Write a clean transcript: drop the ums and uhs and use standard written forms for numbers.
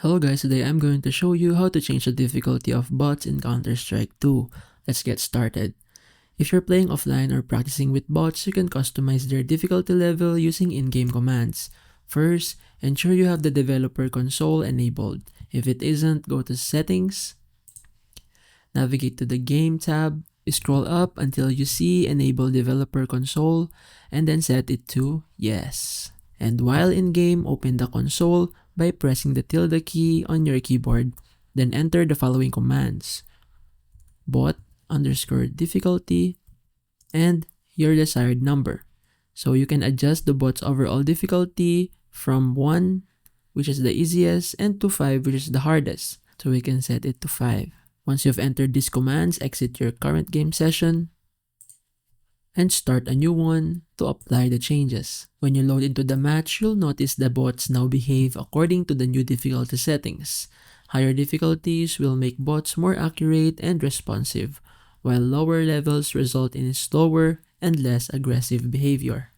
Hello guys, today I'm going to show you how to change the difficulty of bots in Counter-Strike 2. Let's get started. If you're playing offline or practicing with bots, you can customize their difficulty level using in-game commands. First, ensure you have the developer console enabled. If it isn't, go to Settings, navigate to the Game tab, scroll up until you see Enable Developer Console, and then set it to Yes. And while in-game, open the console by pressing the tilde key on your keyboard, then enter the following commands: bot_difficulty and your desired number. So you can adjust the bot's overall difficulty from 1, which is the easiest, and to 5, which is the hardest. So we can set it to 5. Once you've entered these commands, exit your current game session and start a new one to apply the changes. When you load into the match, you'll notice the bots now behave according to the new difficulty settings. Higher difficulties will make bots more accurate and responsive, while lower levels result in slower and less aggressive behavior.